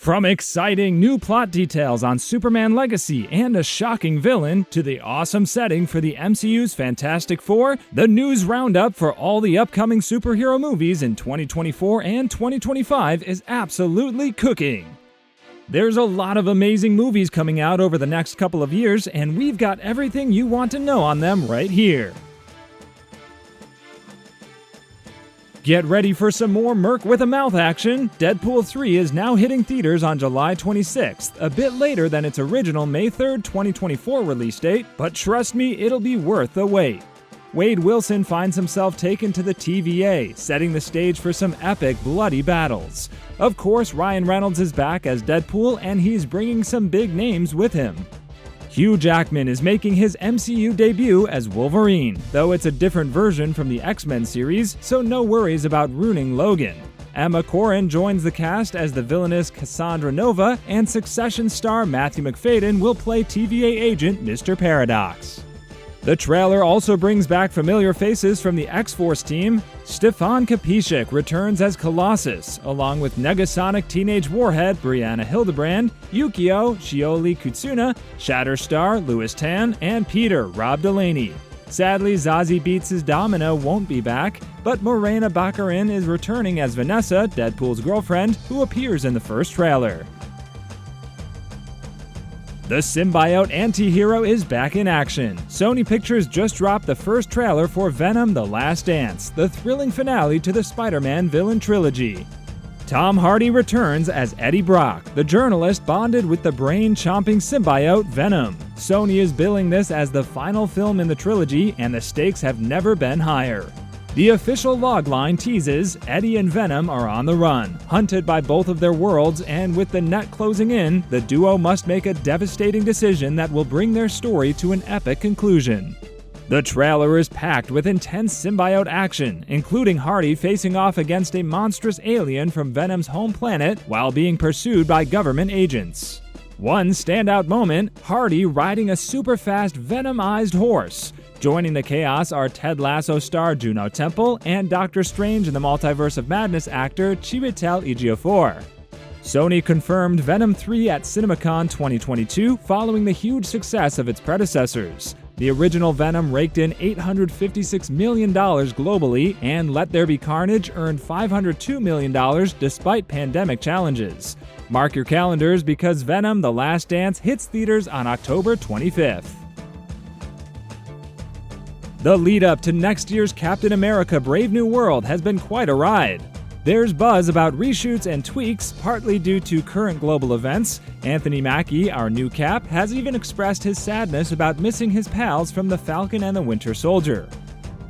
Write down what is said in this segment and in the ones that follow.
From exciting new plot details on Superman Legacy and a shocking villain to the awesome setting for the MCU's Fantastic Four, the news roundup for all the upcoming superhero movies in 2024 and 2025 is absolutely cooking. There's a lot of amazing movies coming out over the next couple of years, and we've got everything you want to know on them right here. Get ready for some more Merc with a Mouth action. Deadpool 3 is now hitting theaters on July 26th, a bit later than its original May 3rd, 2024 release date, but trust me, it'll be worth the wait. Wade Wilson finds himself taken to the TVA, setting the stage for some epic, bloody battles. Of course, Ryan Reynolds is back as Deadpool, and he's bringing some big names with him. Hugh Jackman is making his MCU debut as Wolverine, though it's a different version from the X-Men series, so no worries about ruining Logan. Emma Corrin joins the cast as the villainous Cassandra Nova, and Succession star Matthew McFadden will play TVA agent Mr. Paradox. The trailer also brings back familiar faces from the X-Force team. Stefan Kapishik returns as Colossus, along with Negasonic Teenage Warhead Brianna Hildebrand, Yukio Shioli Kutsuna, Shatterstar Louis Tan, and Peter Rob Delaney. Sadly, Zazie Beetz' Domino won't be back, but Morena Baccarin is returning as Vanessa, Deadpool's girlfriend, who appears in the first trailer. The symbiote anti-hero is back in action. Sony Pictures just dropped the first trailer for Venom: The Last Dance, the thrilling finale to the Spider-Man villain trilogy. Tom Hardy returns as Eddie Brock, the journalist bonded with the brain-chomping symbiote Venom. Sony is billing this as the final film in the trilogy, and the stakes have never been higher. The official logline teases Eddie and Venom are on the run, hunted by both of their worlds, and with the net closing in, the duo must make a devastating decision that will bring their story to an epic conclusion. The trailer is packed with intense symbiote action, including Hardy facing off against a monstrous alien from Venom's home planet while being pursued by government agents. One standout moment, Hardy riding a super-fast Venomized horse. Joining the chaos are Ted Lasso star Juno Temple and Doctor Strange in the Multiverse of Madness actor Chiwetel Ejiofor. Sony confirmed Venom 3 at CinemaCon 2022 following the huge success of its predecessors. The original Venom raked in $856 million globally, and Let There Be Carnage earned $502 million despite pandemic challenges. Mark your calendars because Venom: The Last Dance hits theaters on October 25th. The lead-up to next year's Captain America: Brave New World has been quite a ride. There's buzz about reshoots and tweaks, partly due to current global events. Anthony Mackie, our new Cap, has even expressed his sadness about missing his pals from The Falcon and the Winter Soldier.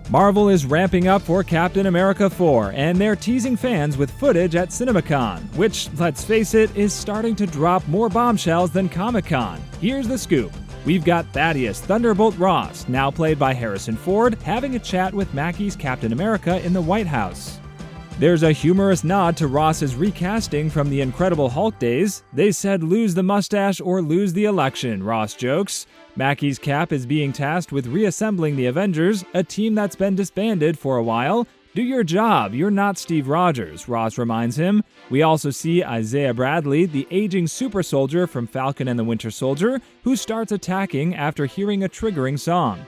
Marvel is ramping up for Captain America 4, and they're teasing fans with footage at CinemaCon, which, let's face it, is starting to drop more bombshells than Comic-Con. Here's the scoop. We've got Thaddeus Thunderbolt Ross, now played by Harrison Ford, having a chat with Mackie's Captain America in the White House. There's a humorous nod to Ross's recasting from the Incredible Hulk days. They said lose the mustache or lose the election, Ross jokes. Mackie's Cap is being tasked with reassembling the Avengers, a team that's been disbanded for a while. Do your job, you're not Steve Rogers, Ross reminds him. We also see Isaiah Bradley, the aging super soldier from Falcon and the Winter Soldier, who starts attacking after hearing a triggering song.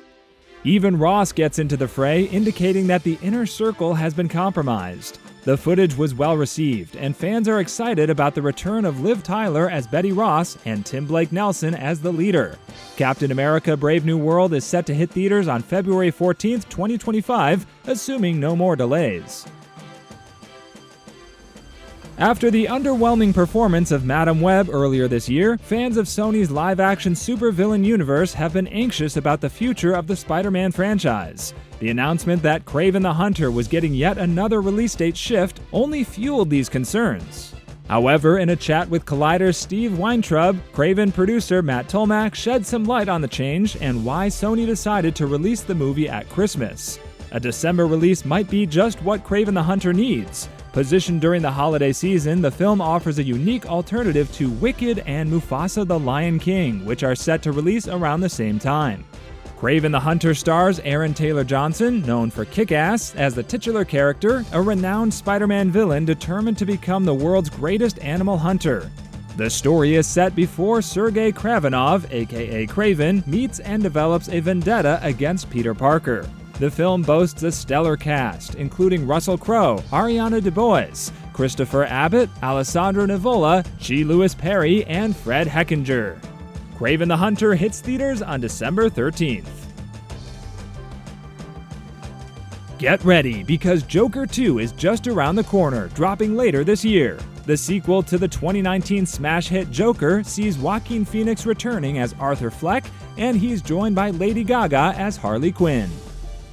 Even Ross gets into the fray, indicating that the inner circle has been compromised. The footage was well received, and fans are excited about the return of Liv Tyler as Betty Ross and Tim Blake Nelson as the leader. Captain America: Brave New World is set to hit theaters on February 14th, 2025, assuming no more delays. After the underwhelming performance of Madam Web earlier this year, fans of Sony's live-action supervillain universe have been anxious about the future of the Spider-Man franchise. The announcement that Kraven the Hunter was getting yet another release date shift only fueled these concerns. However, in a chat with Collider's Steve Weintraub, Kraven producer Matt Tolmach shed some light on the change and why Sony decided to release the movie at Christmas. A December release might be just what Kraven the Hunter needs. Positioned during the holiday season, the film offers a unique alternative to Wicked and Mufasa the Lion King, which are set to release around the same time. Kraven the Hunter stars Aaron Taylor Johnson, known for Kick-Ass, as the titular character, a renowned Spider-Man villain determined to become the world's greatest animal hunter. The story is set before Sergei Kravenov, aka Kraven, meets and develops a vendetta against Peter Parker. The film boasts a stellar cast, including Russell Crowe, Ariana DeBose, Christopher Abbott, Alessandro Nivola, G. Lewis Perry, and Fred Heckinger. Kraven the Hunter hits theaters on December 13th. Get ready, because Joker 2 is just around the corner, dropping later this year. The sequel to the 2019 smash hit Joker sees Joaquin Phoenix returning as Arthur Fleck, and he's joined by Lady Gaga as Harley Quinn.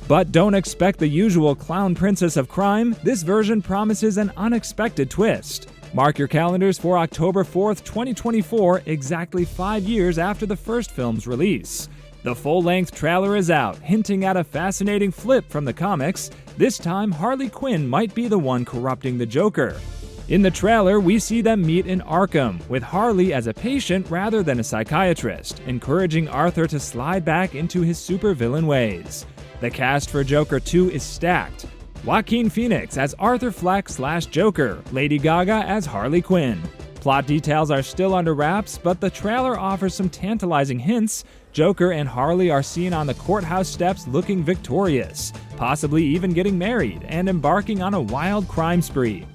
But don't expect the usual clown princess of crime. This version promises an unexpected twist. Mark your calendars for October 4th, 2024, exactly 5 years after the first film's release. The full-length trailer is out, hinting at a fascinating flip from the comics. This time, Harley Quinn might be the one corrupting the Joker. In the trailer, we see them meet in Arkham, with Harley as a patient rather than a psychiatrist, encouraging Arthur to slide back into his supervillain ways. The cast for Joker 2 is stacked. Joaquin Phoenix as Arthur Fleck/Joker, Lady Gaga as Harley Quinn. Plot details are still under wraps, but the trailer offers some tantalizing hints. Joker and Harley are seen on the courthouse steps looking victorious, possibly even getting married and embarking on a wild crime spree.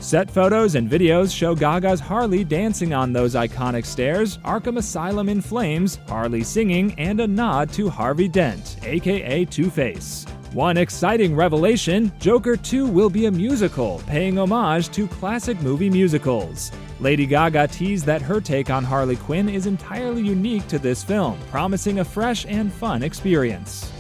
Set photos and videos show Gaga's Harley dancing on those iconic stairs, Arkham Asylum in flames, Harley singing, and a nod to Harvey Dent, aka Two-Face. One exciting revelation, Joker 2 will be a musical, paying homage to classic movie musicals. Lady Gaga teased that her take on Harley Quinn is entirely unique to this film, promising a fresh and fun experience.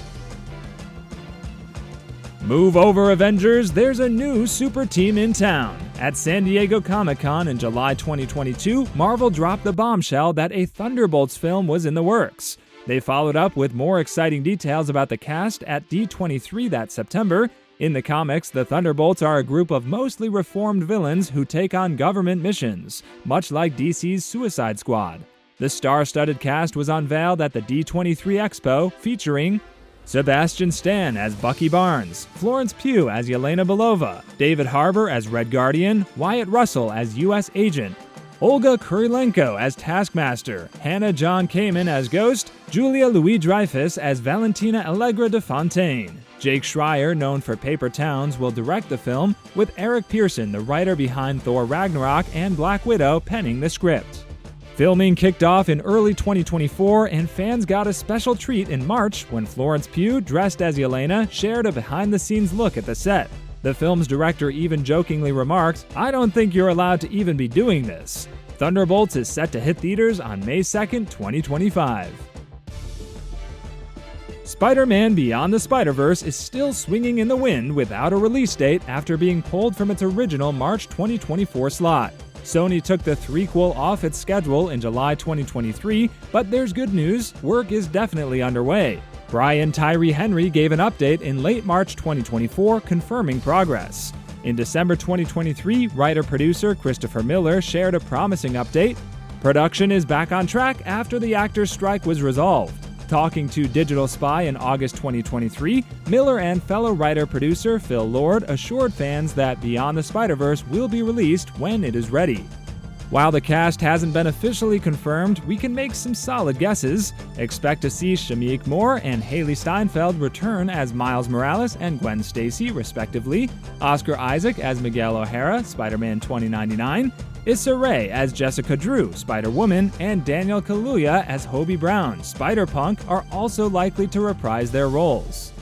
Move over, Avengers, there's a new super team in town. At San Diego Comic-Con in July 2022, Marvel dropped the bombshell that a Thunderbolts film was in the works. They followed up with more exciting details about the cast at D23 that September. In the comics, the Thunderbolts are a group of mostly reformed villains who take on government missions, much like DC's Suicide Squad. The star-studded cast was unveiled at the D23 Expo, featuring Sebastian Stan as Bucky Barnes, Florence Pugh as Yelena Belova, David Harbour as Red Guardian, Wyatt Russell as U.S. Agent, Olga Kurylenko as Taskmaster, Hannah John Kamen as Ghost, Julia Louis-Dreyfus as Valentina Allegra de Fontaine. Jake Schreier, known for Paper Towns, will direct the film, with Eric Pearson, the writer behind Thor Ragnarok and Black Widow, penning the script. Filming kicked off in early 2024, and fans got a special treat in March when Florence Pugh, dressed as Yelena, shared a behind-the-scenes look at the set. The film's director even jokingly remarked, "I don't think you're allowed to even be doing this." Thunderbolts is set to hit theaters on May 2nd, 2025. Spider-Man Beyond the Spider-Verse is still swinging in the wind without a release date after being pulled from its original March 2024 slot. Sony took the threequel off its schedule in July 2023, but there's good news, work is definitely underway. Brian Tyree Henry gave an update in late March 2024 confirming progress. In December 2023, writer-producer Christopher Miller shared a promising update. Production is back on track after the actors' strike was resolved. Talking to Digital Spy in August 2023, Miller and fellow writer-producer Phil Lord assured fans that Beyond the Spider-Verse will be released when it is ready. While the cast hasn't been officially confirmed, we can make some solid guesses. Expect to see Shameik Moore and Haley Steinfeld return as Miles Morales and Gwen Stacy, respectively, Oscar Isaac as Miguel O'Hara, Spider-Man 2099, Issa Rae as Jessica Drew, Spider-Woman, and Daniel Kaluuya as Hobie Brown, Spider-Punk, are also likely to reprise their roles.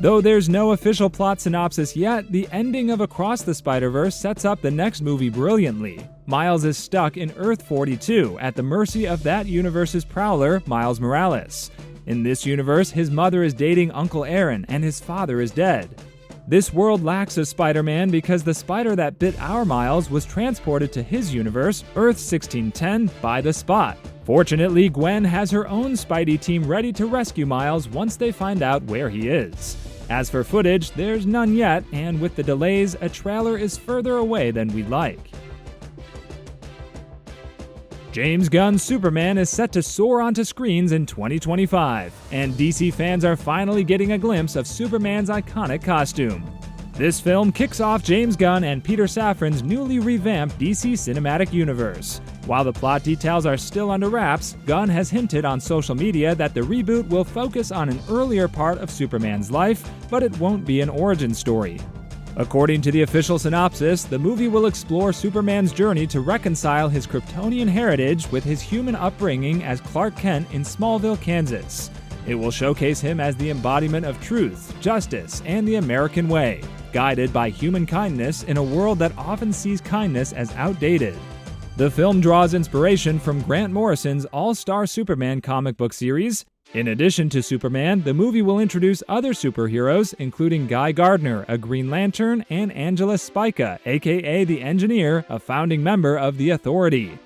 Though there's no official plot synopsis yet, the ending of Across the Spider-Verse sets up the next movie brilliantly. Miles is stuck in Earth 42 at the mercy of that universe's prowler, Miles Morales. In this universe, his mother is dating Uncle Aaron and his father is dead. This world lacks a Spider-Man because the spider that bit our Miles was transported to his universe, Earth 1610, by the Spot. Fortunately, Gwen has her own Spidey team ready to rescue Miles once they find out where he is. As for footage, there's none yet, and with the delays, a trailer is further away than we'd like. James Gunn's Superman is set to soar onto screens in 2025, and DC fans are finally getting a glimpse of Superman's iconic costume. This film kicks off James Gunn and Peter Safran's newly revamped DC Cinematic Universe. While the plot details are still under wraps, Gunn has hinted on social media that the reboot will focus on an earlier part of Superman's life, but it won't be an origin story. According to the official synopsis, the movie will explore Superman's journey to reconcile his Kryptonian heritage with his human upbringing as Clark Kent in Smallville, Kansas. It will showcase him as the embodiment of truth, justice, and the American way, guided by human kindness in a world that often sees kindness as outdated. The film draws inspiration from Grant Morrison's All-Star Superman comic book series. In addition to Superman, the movie will introduce other superheroes, including Guy Gardner, a Green Lantern, and Angela Spica, aka the Engineer, a founding member of the Authority.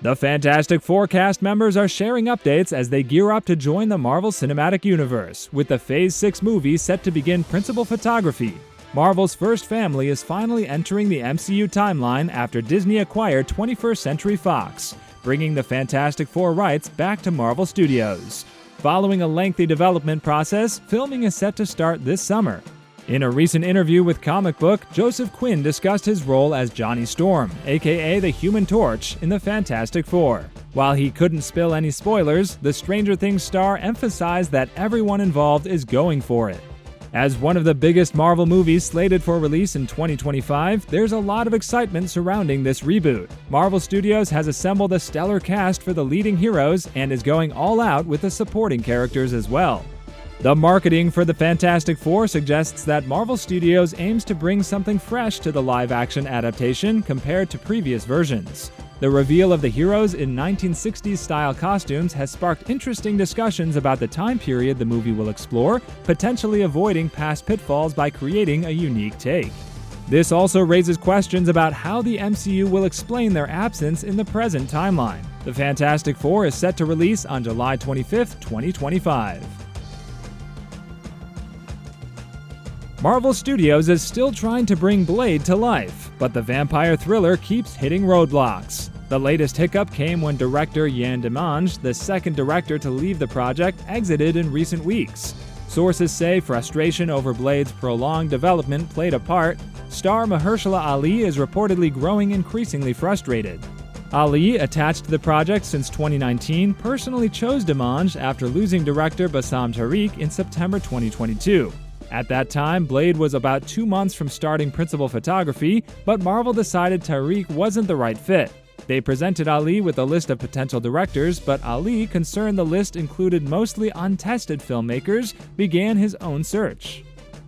The Fantastic Four cast members are sharing updates as they gear up to join the Marvel Cinematic Universe, with the Phase 6 movie set to begin principal photography. Marvel's first family is finally entering the MCU timeline after Disney acquired 21st Century Fox, bringing the Fantastic Four rights back to Marvel Studios. Following a lengthy development process, filming is set to start this summer. In a recent interview with Comic Book, Joseph Quinn discussed his role as Johnny Storm, aka the Human Torch, in the Fantastic Four. While he couldn't spill any spoilers, the Stranger Things star emphasized that everyone involved is going for it. As one of the biggest Marvel movies slated for release in 2025, there's a lot of excitement surrounding this reboot. Marvel Studios has assembled a stellar cast for the leading heroes and is going all out with the supporting characters as well. The marketing for the Fantastic Four suggests that Marvel Studios aims to bring something fresh to the live-action adaptation compared to previous versions. The reveal of the heroes in 1960s-style costumes has sparked interesting discussions about the time period the movie will explore, potentially avoiding past pitfalls by creating a unique take. This also raises questions about how the MCU will explain their absence in the present timeline. The Fantastic Four is set to release on July 25, 2025. Marvel Studios is still trying to bring Blade to life, but the vampire thriller keeps hitting roadblocks. The latest hiccup came when director Yann Demange, the second director to leave the project, exited in recent weeks. Sources say frustration over Blade's prolonged development played a part. Star Mahershala Ali is reportedly growing increasingly frustrated. Ali, attached to the project since 2019, personally chose Demange after losing director Bassam Tariq in September 2022. At that time, Blade was about 2 months from starting principal photography, but Marvel decided Tariq wasn't the right fit. They presented Ali with a list of potential directors, but Ali, concerned the list included mostly untested filmmakers, began his own search.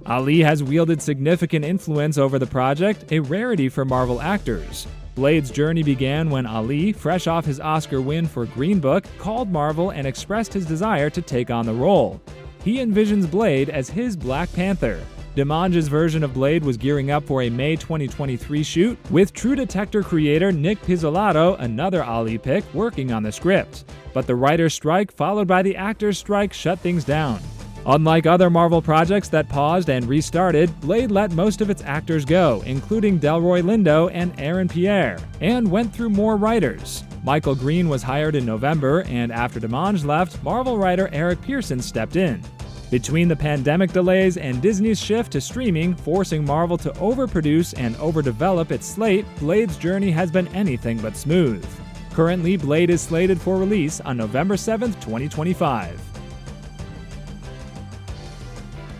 Ali has wielded significant influence over the project, a rarity for Marvel actors. Blade's journey began when Ali, fresh off his Oscar win for Green Book, called Marvel and expressed his desire to take on the role. He envisions Blade as his Black Panther. Demange's version of Blade was gearing up for a May 2023 shoot, with True Detective creator Nick Pizzolatto, another Ali pick, working on the script. But the writer's strike, followed by the actor's strike, shut things down. Unlike other Marvel projects that paused and restarted, Blade let most of its actors go, including Delroy Lindo and Aaron Pierre, and went through more writers. Michael Green was hired in November, and after Demange left, Marvel writer Eric Pearson stepped in. Between the pandemic delays and Disney's shift to streaming, forcing Marvel to overproduce and overdevelop its slate, Blade's journey has been anything but smooth. Currently, Blade is slated for release on November 7, 2025.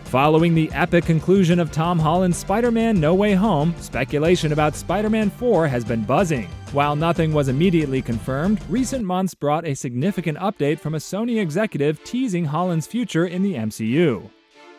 Following the epic conclusion of Tom Holland's Spider-Man No Way Home, speculation about Spider-Man 4 has been buzzing. While nothing was immediately confirmed, recent months brought a significant update from a Sony executive teasing Holland's future in the MCU.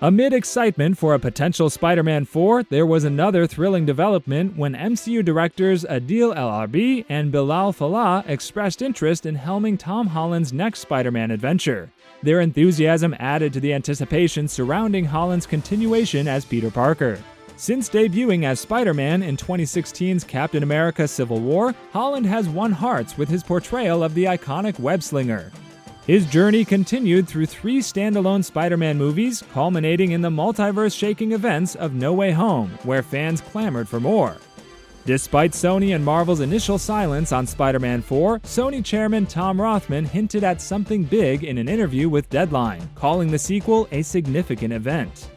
Amid excitement for a potential Spider-Man 4, there was another thrilling development when MCU directors Adil El-Arbi and Bilal Fallah expressed interest in helming Tom Holland's next Spider-Man adventure. Their enthusiasm added to the anticipation surrounding Holland's continuation as Peter Parker. Since debuting as Spider-Man in 2016's Captain America: Civil War, Holland has won hearts with his portrayal of the iconic web-slinger. His journey continued through 3 standalone Spider-Man movies, culminating in the multiverse-shaking events of No Way Home, where fans clamored for more. Despite Sony and Marvel's initial silence on Spider-Man 4, Sony chairman Tom Rothman hinted at something big in an interview with Deadline, calling the sequel a significant event.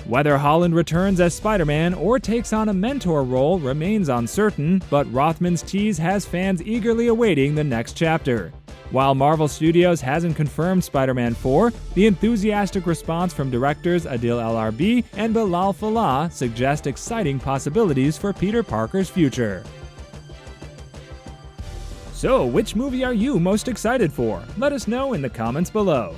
Whether Holland returns as Spider-Man or takes on a mentor role remains uncertain, but Rothman's tease has fans eagerly awaiting the next chapter. While Marvel Studios hasn't confirmed Spider-Man 4, the enthusiastic response from directors Adil El-Arbi and Bilal Fallah suggest exciting possibilities for Peter Parker's future. So, which movie are you most excited for? Let us know in the comments below.